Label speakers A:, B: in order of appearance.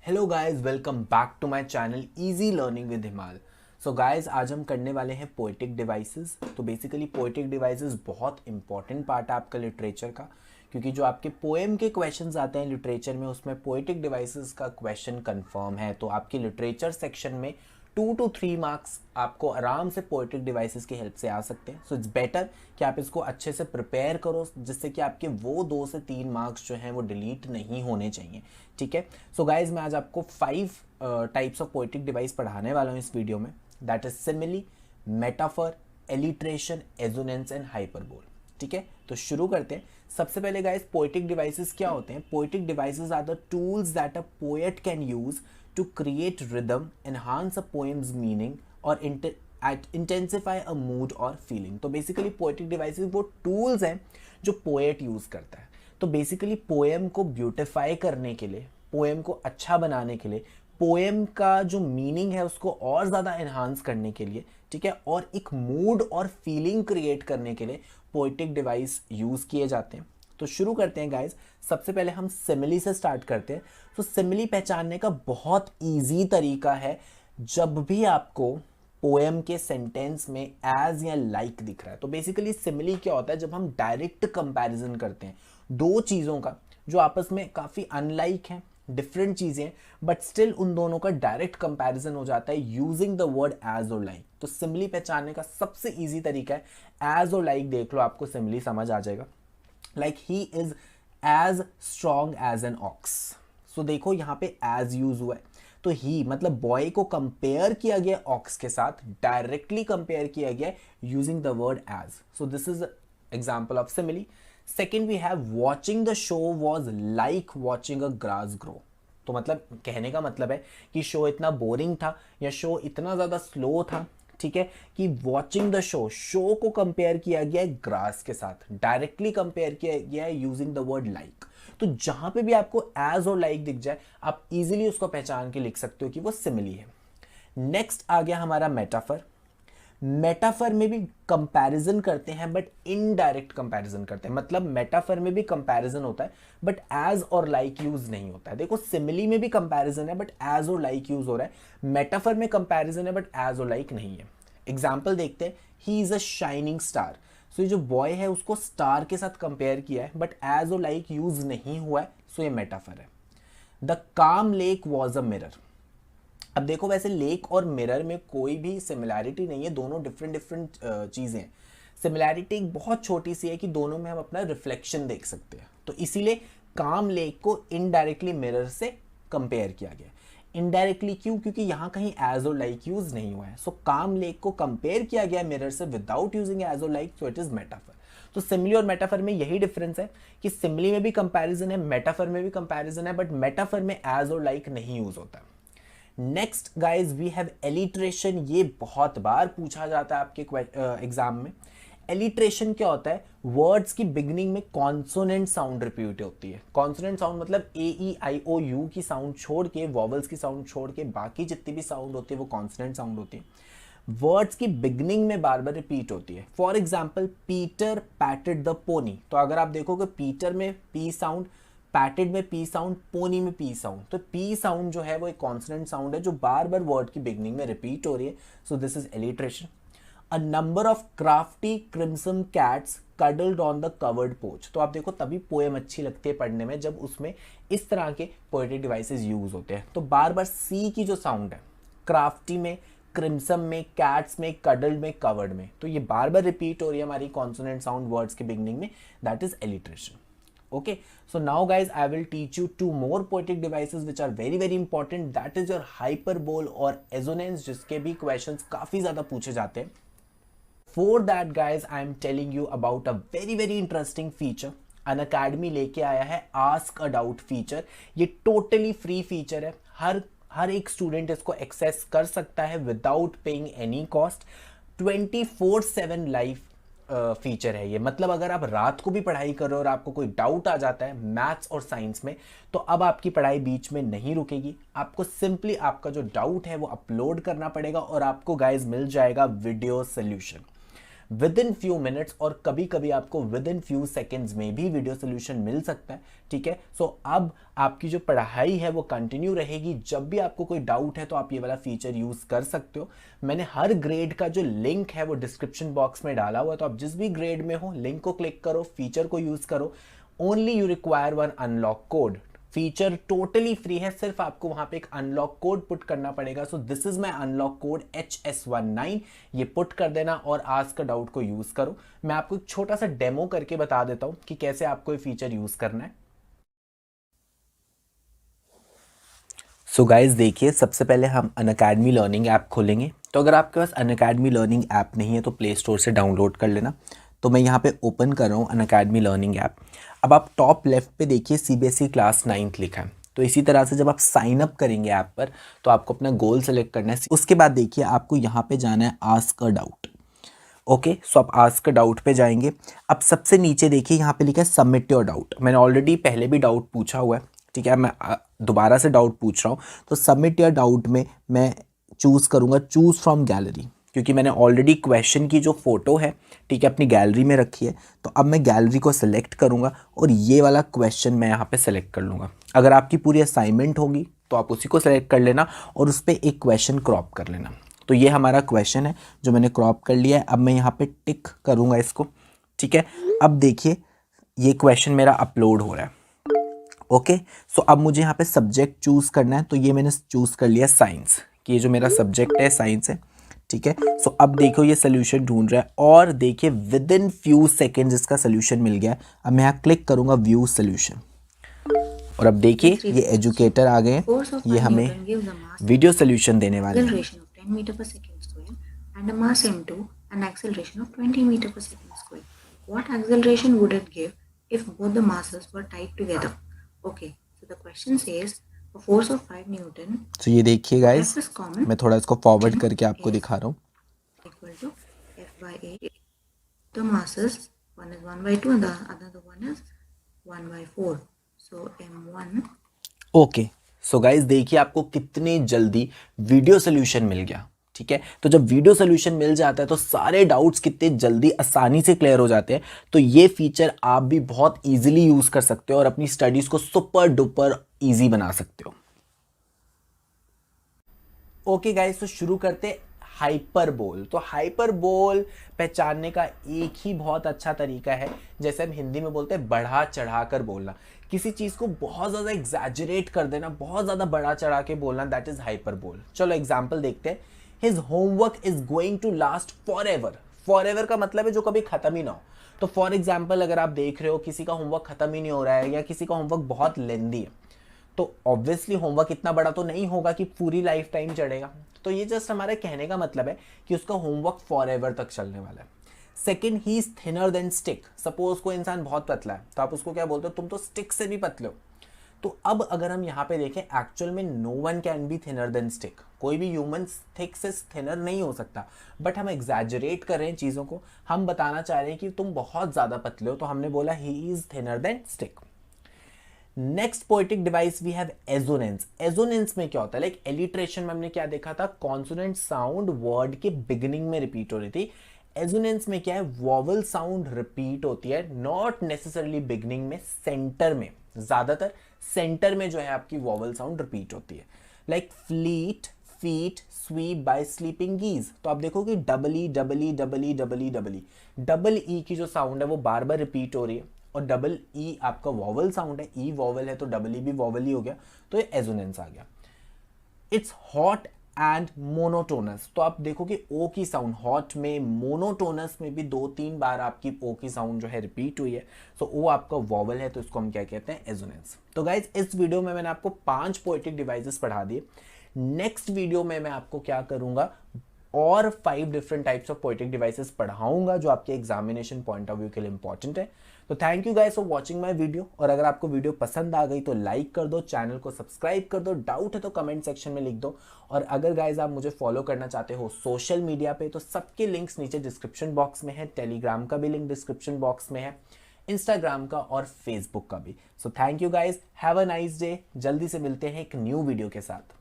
A: Hello guys, welcome back to my channel easy learning with Himal. So guys, आज हम करने वाले हैं पोएटिक डिवाइसेस। तो बेसिकली पोएटिक डिवाइसेस बहुत इंपॉर्टेंट पार्ट है आपका लिटरेचर का, क्योंकि जो आपके पोएम के क्वेश्चंस आते हैं लिटरेचर में उसमें पोएटिक डिवाइसेस का क्वेश्चन कंफर्म है। तो आपके लिटरेचर सेक्शन में 2 to 3 मार्क्स आपको आराम से पोएटिक डिवाइसेस की हेल्प से आ सकते हैं। सो इट्स बेटर कि आप इसको अच्छे से प्रिपेयर करो, जिससे कि आपके वो 2 से 3 मार्क्स जो हैं वो डिलीट नहीं होने चाहिए। ठीक है। सो गाइज, मैं आज आपको 5 टाइप्स ऑफ पोएटिक डिवाइस पढ़ाने वाला हूँ इस वीडियो में। That is simile, metaphor, alliteration, assonance and hyperbole. ठीक है, तो शुरू करते हैं। सबसे पहले गाइज, पोएटिक डिवाइसेस क्या होते हैं? Poetic devices are the tools that a poet can use to create rhythm, enhance a poem's meaning और intensify a mood और feeling। तो बेसिकली पोएटिक डिवाइसेस वो टूल्स हैं जो पोएट यूज करता है। तो बेसिकली पोएम को ब्यूटिफाई करने के लिए, पोएम को अच्छा बनाने के लिए, पोएम का जो मीनिंग है उसको और ज़्यादा एनहांस करने के लिए, ठीक है, और एक मूड और फीलिंग क्रिएट करने के लिए पोएटिक डिवाइस यूज़ किए जाते हैं। तो शुरू करते हैं गाइज। सबसे पहले हम सिमिली से स्टार्ट करते हैं। तो सिमिली पहचानने का बहुत इजी तरीका है। जब भी आपको पोएम के सेंटेंस में एज या लाइक दिख रहा है, तो बेसिकली सिमिली क्या होता है? जब हम डायरेक्ट कंपैरिजन करते हैं दो चीज़ों का जो आपस में काफ़ी अनलाइक हैं, डिफरेंट चीज़ें, बट स्टिल उन दोनों का डायरेक्ट कंपैरिजन हो जाता है यूजिंग द वर्ड एज और लाइक। तो सिमिली पहचानने का सबसे ईजी तरीका है एज और लाइक देख लो, आपको सिमिली समझ आ जाएगा। Like he is as strong as an ox. So देखो यहाँ पे एज यूज हुआ है, तो ही मतलब बॉय को कंपेयर किया गया ऑक्स के साथ, डायरेक्टली कंपेयर किया गया using the word as. So this is example of simile. Second we have watching the show was like watching a grass grow. तो मतलब कहने का मतलब है कि शो इतना बोरिंग था या शो इतना ज़्यादा स्लो था, ठीक है, कि वॉचिंग द शो को कंपेयर किया गया है ग्रास के साथ, डायरेक्टली कंपेयर किया गया है यूजिंग द वर्ड लाइक। तो जहां पे भी आपको एज और लाइक दिख जाए, आप इजीली उसको पहचान के लिख सकते हो कि वो सिमिली है। नेक्स्ट आ गया हमारा मेटाफर। मेटाफर में भी कंपैरिजन करते हैं, बट इनडायरेक्ट कंपैरिजन करते हैं। मतलब मेटाफर में भी कंपैरिजन होता है, बट एज और लाइक यूज नहीं होता है। देखो, सिमिली में भी कंपैरिजन है, बट एज और लाइक यूज हो रहा है। मेटाफर में कंपैरिजन है, बट एज और लाइक नहीं है। एग्जाम्पल देखते हैं। He is a shining star. So ये जो बॉय है उसको स्टार के साथ कंपेयर किया है, बट एज और लाइक यूज नहीं हुआ है, सो ये मेटाफर है। द काम लेक वॉज अ मिरर। अब देखो, वैसे लेक और मिरर में कोई भी सिमिलैरिटी नहीं है, दोनों डिफरेंट डिफरेंट चीज़ें हैं। सिमिलैरिटी एक बहुत छोटी सी है कि दोनों में हम अपना रिफ्लेक्शन देख सकते हैं। तो इसीलिए काम लेक को इनडायरेक्टली मिरर से कंपेयर किया गया। इनडायरेक्टली क्यों? क्योंकि यहाँ कहीं एज और लाइक यूज नहीं हुआ है। सो काम लेक को कंपेयर किया गया मिरर से विदाउट यूजिंग एज और like, so it is metaphor. तो सिमिली और मेटाफर में यही डिफरेंस है कि सिमिली में भी कंपैरिजन है, मेटाफर में भी कंपैरिजन है, बट मेटाफर में एज और लाइक नहीं यूज होता। Next guys we have alliteration. ये बहुत बार पूछा जाता है आपके एग्जाम में। एलिट्रेशन क्या होता है? वर्ड्स की बिगनिंग में कॉन्सोनेंट साउंड रिपीट होती है। कॉन्सोनेंट साउंड मतलब ए ई आई ओ यू की साउंड छोड़ के, वॉवल्स की साउंड छोड़ के बाकी जितनी भी साउंड होती है वो कॉन्सोनेंट साउंड होती है। वर्ड्स की बिगनिंग में बार बार रिपीट होती है। For example, Peter patted the pony. तो अगर आप देखोगे पीटर में पी साउंड, पैटेड में पी साउंड, पोनी में पी साउंड। तो पी साउंड जो है वो एक कॉन्सोनेंट साउंड है जो बार बार वर्ड की बिगनिंग में रिपीट हो रही है। सो this is alliteration. A number of crafty crimson cats cuddled on the covered पोच। तो आप देखो, तभी पोएम अच्छी लगती है पढ़ने में जब उसमें इस तरह के पोएटिक डिवाइसेस यूज होते हैं। तो बार बार सी की जो साउंड है, क्राफ्टी में, क्रिम्सन में, कैट्स में, कडल्ड में, कवर्ड में, तो ये बार बार रिपीट हो रही है हमारी कॉन्सोनेंट साउंड वर्ड्स के बिगनिंग में। That is alliteration. Okay, so now guys, I will teach you 2 more poetic devices which are very very important. That is your hyperbole और assonance, जिसके भी questions काफी ज्यादा पूछे जाते हैं। For that guys, I am telling you about a very very interesting feature. Unacademy लेके आया है Ask a Doubt feature। ये totally free feature है। हर एक स्टूडेंट इसको एक्सेस कर सकता है without paying any cost. 24/7 live feature है ये। मतलब अगर आप रात को भी पढ़ाई कर रहे हो और आपको कोई डाउट आ जाता है मैथ्स और साइंस में, तो अब आपकी पढ़ाई बीच में नहीं रुकेगी। आपको सिंपली आपका जो डाउट है वो अपलोड करना पड़ेगा और आपको गाइज मिल जाएगा video solution. With in few minutes, और कभी कभी आपको विद इन फ्यू सेकेंड्स में भी वीडियो सोल्यूशन मिल सकता है, ठीक है। सो अब आपकी जो पढ़ाई है वो कंटिन्यू रहेगी, जब भी आपको कोई डाउट है तो आप ये वाला फीचर यूज़ कर सकते हो। मैंने हर ग्रेड का जो लिंक है वो डिस्क्रिप्शन बॉक्स में डाला हुआ है, तो आप जिस भी ग्रेड में हो लिंक को क्लिक करो, फीचर को यूज़ करो। Only you require one unlock code. Feature totally free है, सिर्फ आपको वहां पे एक अनलॉक कोड पुट करना पड़ेगा। सो this is my unlock code HS19, ये पुट कर देना और आज का डाउट को यूज करो। मैं आपको एक छोटा सा डेमो करके बता देता हूं कि कैसे आपको ये फीचर यूज करना है। सो गाइज देखिए, सबसे पहले हम अनअकैडमी लर्निंग ऐप खोलेंगे। तो अगर आपके पास अनअकैडमी लर्निंग ऐप नहीं है तो प्ले स्टोर से डाउनलोड कर लेना। तो मैं यहाँ पे ओपन कर रहा हूँ अनअकैडमी लर्निंग ऐप। अब आप टॉप लेफ्ट पे देखिए CBSE क्लास 9th लिखा है। तो इसी तरह से जब आप साइन अप करेंगे ऐप पर तो आपको अपना गोल सेलेक्ट करना है। उसके बाद देखिए आपको यहाँ पे जाना है आस्क अ डाउट। ओके, सो आप आस्क अ डाउट पे जाएंगे। अब सबसे नीचे देखिए यहाँ पे लिखा है सबमिट योर डाउट। मैंने ऑलरेडी पहले भी डाउट पूछा हुआ है, ठीक है। मैं दोबारा से डाउट पूछ रहा हूँ। तो सबमिट योर डाउट में मैं चूज़ करूँगा चूज़ फ्रॉम गैलरी, क्योंकि मैंने ऑलरेडी क्वेश्चन की जो फोटो है, ठीक है, अपनी गैलरी में रखी है। तो अब मैं गैलरी को सिलेक्ट करूँगा और ये वाला क्वेश्चन मैं यहाँ पे सिलेक्ट कर लूँगा। अगर आपकी पूरी असाइनमेंट होगी तो आप उसी को सिलेक्ट कर लेना और उस पर एक क्वेश्चन क्रॉप कर लेना। तो ये हमारा क्वेश्चन है जो मैंने क्रॉप कर लिया है। अब मैं यहाँ पे टिक करूँगा इसको, ठीक है। अब देखिए ये क्वेश्चन मेरा अपलोड हो रहा है। ओके, सो अब मुझे यहाँ पे सब्जेक्ट चूज़ करना है। तो ये मैंने चूज़ कर लिया साइंस, कि ये जो मेरा सब्जेक्ट है साइंस है, ठीक है। सो अब देखो ये सोल्यूशन ढूंढ रहा है और देखिए विद इन फ्यू सेकेंड्स इसका सोल्यूशन मिल गया। अब मैं यहाँ क्लिक करूँगा व्यू सोल्यूशन और अब देखिए ये एजुकेटर आ गए, ये हमें वीडियो सोल्यूशन देने वाले हैं।
B: And a mass m2 and acceleration of 20 meter per second square. What acceleration would it give if both the masses were tied together? Okay, so the question says a force of 5 Newton.
A: So ये देखिए guys, मैं थोड़ा इसको forward करके आपको दिखा रहा हूँ।
B: Equal to F by A. The masses, one is 1 by 2 and the other one is 1 by 4. So M1.
A: Okay, so guys देखिए आपको कितने जल्दी वीडियो सोल्यूशन मिल गया, ठीक है। तो जब वीडियो सोल्यूशन मिल जाता है तो सारे डाउट्स कितने जल्दी आसानी से क्लियर हो जाते हैं। तो ये फीचर आप भी बहुत इजीली यूज कर सकते हो और अपनी स्टडीज को सुपर डुपर इजी बना सकते हो। ओके गाइस, तो शुरू करते हाइपरबोल। तो हाइपरबोल पहचानने का एक ही बहुत अच्छा तरीका है, जैसे हम हिंदी में बोलते हैं बढ़ा चढ़ा कर बोलना। किसी चीज को बहुत ज्यादा एग्जैजरेट कर देना, बहुत ज्यादा बढ़ा चढ़ा के बोलना, दैट इज हाइपरबोल। चलो एग्जांपल देखते हैं। His homework is going to last forever. Forever का मतलब है जो कभी खत्म ही ना हो। तो फॉर एग्जाम्पल अगर आप देख रहे हो किसी का होमवर्क खत्म ही नहीं हो रहा है या किसी का होमवर्क बहुत लेंदी है, तो ऑब्वियसली होमवर्क इतना बड़ा तो नहीं होगा कि पूरी लाइफ टाइम चढ़ेगा। तो ये जस्ट हमारे कहने का मतलब है कि उसका होमवर्क फॉर एवर तक चलने वाला है। Second, he is thinner than stick. Suppose कोई इंसान बहुत पतला है तो आप उसको क्या बोलते हो, तुम तो स्टिक से भी पतले हो। तो अब अगर हम यहाँ पे देखें, एक्चुअल में no one can be thinner than stick. कोई भी ह्यूमन स्टिक से थिनर नहीं हो सकता, बट हम एग्जैजरेट कर रहे हैं चीज़ों को। हम बताना चाह रहे हैं कि तुम बहुत ज़्यादा पतले हो, तो हमने बोला he is thinner than stick. Next poetic device we have assonance. Assonance में क्या होता है, लाइक एलिट्रेशन में हमने क्या देखा था, कॉन्सोनेंट साउंड वर्ड के बिगिनिंग में रिपीट हो रही थी। एजोनेंस में क्या है, वॉवल साउंड रिपीट होती है, नॉट नेसेसरली बिगिनिंग में, सेंटर में। ज्यादातर सेंटर में जो है आपकी वॉवल साउंड रिपीट होती है, like fleet, feet, sweep by sleeping geese. तो आप देखो कि double E double E double E double E double E, double E की जो साउंड है वो बार बार रिपीट हो रही है, और डबल ई आपका वॉवल साउंड है, ई वॉवल है तो डबल ई भी वॉवल ही हो गया, तो ये एजोनेंस आ गया। It's hot and monotonous. तो आप देखो कि ओ की साउंड हॉट में, मोनोटोनस में भी 2-3 बार आपकी ओ की साउंड जो है रिपीट हुई है, तो ओ आपका वॉवल है, तो इसको हम क्या कहते हैं, एजोनेंस। तो गाइज इस वीडियो में मैंने आपको 5 पोएटिक डिवाइसेस पढ़ा दिए। नेक्स्ट वीडियो में मैं आपको क्या करूंगा, और 5 different types of poetic devices पढ़ाऊंगा जो आपके एग्जामिनेशन पॉइंट ऑफ व्यू के लिए इंपॉर्टेंट है। तो thank you guys for watching my video, और अगर आपको वीडियो पसंद आ गई तो लाइक कर दो, चैनल को सब्सक्राइब कर दो, डाउट है तो कमेंट सेक्शन में लिख दो। और अगर गाइस आप मुझे फॉलो करना चाहते हो सोशल मीडिया पे तो सबके लिंक्स नीचे डिस्क्रिप्शन बॉक्स में है, टेलीग्राम का भी लिंक डिस्क्रिप्शन बॉक्स में है, इंस्टाग्राम का और फेसबुक का भी। So thank you guys, have a nice day. जल्दी से मिलते हैं एक न्यू वीडियो के साथ।